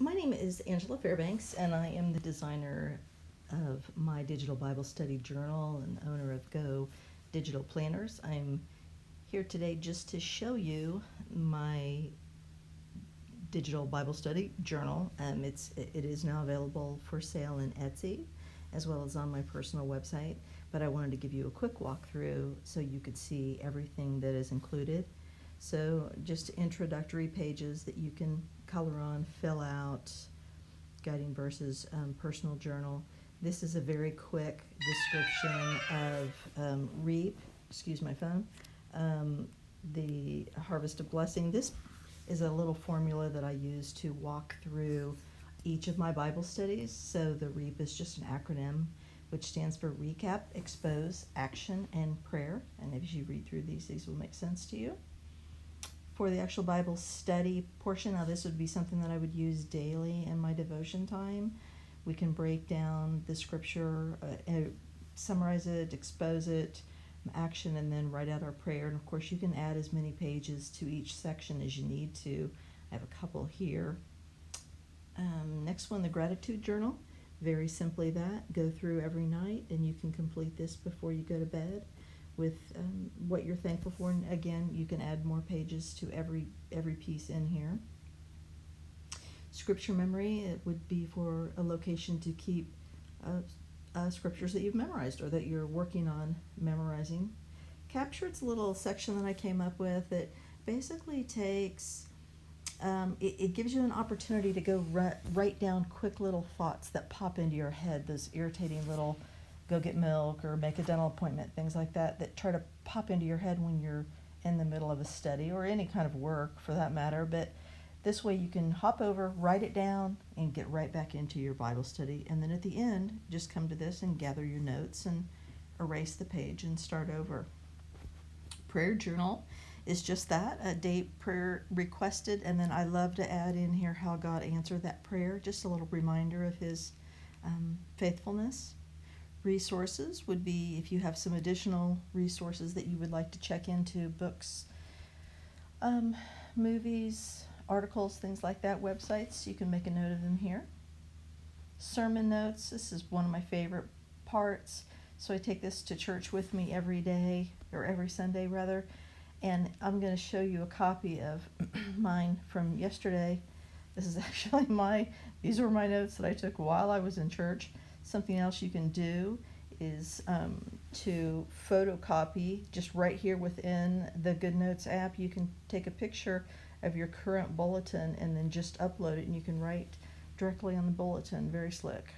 My name is Angela Fairbanks, and I am the designer of My Digital Bible Study Journal and owner of Go Digital Planners. I'm here today just to show you my digital Bible study journal. It is now available for sale in Etsy as well as on my personal website, but I wanted to give you a quick walkthrough so you could see everything that is included. So just introductory pages that you can color on, fill out, guiding verses, personal journal. This is a very quick description of REAP, excuse my phone, the Harvest of Blessing. This is a little formula that I use to walk through each of my Bible studies. So the REAP is just an acronym which stands for Recap, Expose, Action, and Prayer. And as you read through these will make sense to you. For the actual Bible study portion, now this would be something that I would use daily in my devotion time. We can break down the scripture, summarize it, expose it, action, and then write out our prayer. And of course you can add as many pages to each section as you need to. I have a couple here. Next one, the gratitude journal. Very simply that, go through every night and you can complete this before you go to bed with what you're thankful for. And again, you can add more pages to every piece in here. Scripture memory, it would be for a location to keep scriptures that you've memorized or that you're working on memorizing. Capture, it's a little section that I came up with that basically takes, it gives you an opportunity to go write down quick little thoughts that pop into your head, those irritating little go get milk or make a dental appointment, things like that try to pop into your head when you're in the middle of a study or any kind of work for that matter. But this way you can hop over, write it down, and get right back into your Bible study. And then at the end, just come to this and gather your notes and erase the page and start over. Prayer journal is just that, a date, prayer requested, and then I love to add in here how God answered that prayer, just a little reminder of His faithfulness. Resources would be if you have some additional resources that you would like to check into, books, movies, articles, things like that, websites, you can make a note of them here. Sermon notes, this is one of my favorite parts. So I take this to church with me every day, or every Sunday rather, and I'm going to show you a copy of mine from yesterday. This is actually these were my notes that I took while I was in church. Something else you can do is to photocopy, just right here within the GoodNotes app, you can take a picture of your current bulletin and then just upload it and you can write directly on the bulletin. Very slick.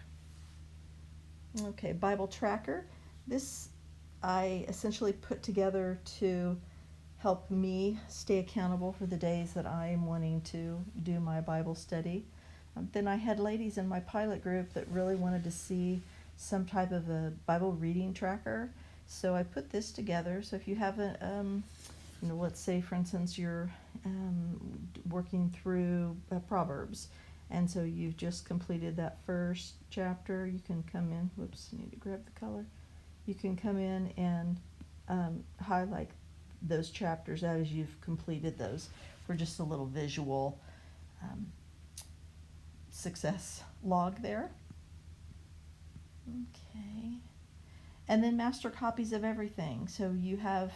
Okay, Bible tracker. This I essentially put together to help me stay accountable for the days that I'm wanting to do my Bible study. Then I had ladies in my pilot group that really wanted to see some type of a Bible reading tracker. So I put this together. So if you have a, let's say for instance you're working through Proverbs, and so you've just completed that first chapter, you can come in, whoops, I need to grab the color. You can come in and highlight those chapters as you've completed those for just a little visual success log there. Okay. And then master copies of everything. So you have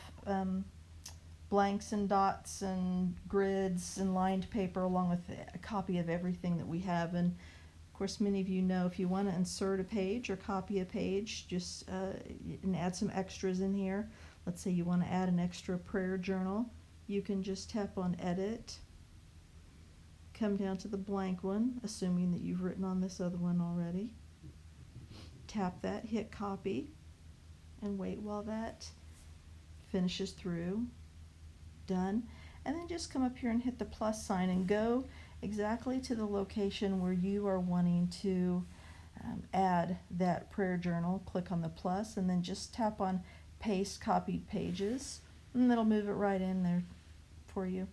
blanks and dots and grids and lined paper along with a copy of everything that we have. And of course many of you know if you want to insert a page or copy a page, just and add some extras in here. Let's say you want to add an extra prayer journal. You can just tap on edit, come down to the blank one, assuming that you've written on this other one already. Tap that, hit copy, and wait while that finishes through. Done. And then just come up here and hit the plus sign and go exactly to the location where you are wanting to add that prayer journal. Click on the plus and then just tap on paste copied pages, and that'll move it right in there for you.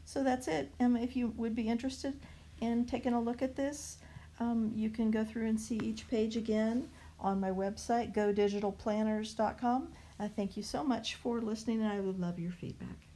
So that's it. If you would be interested in taking a look at this, you can go through and see each page again on my website, godigitalplanners.com. Thank you so much for listening, and I would love your feedback.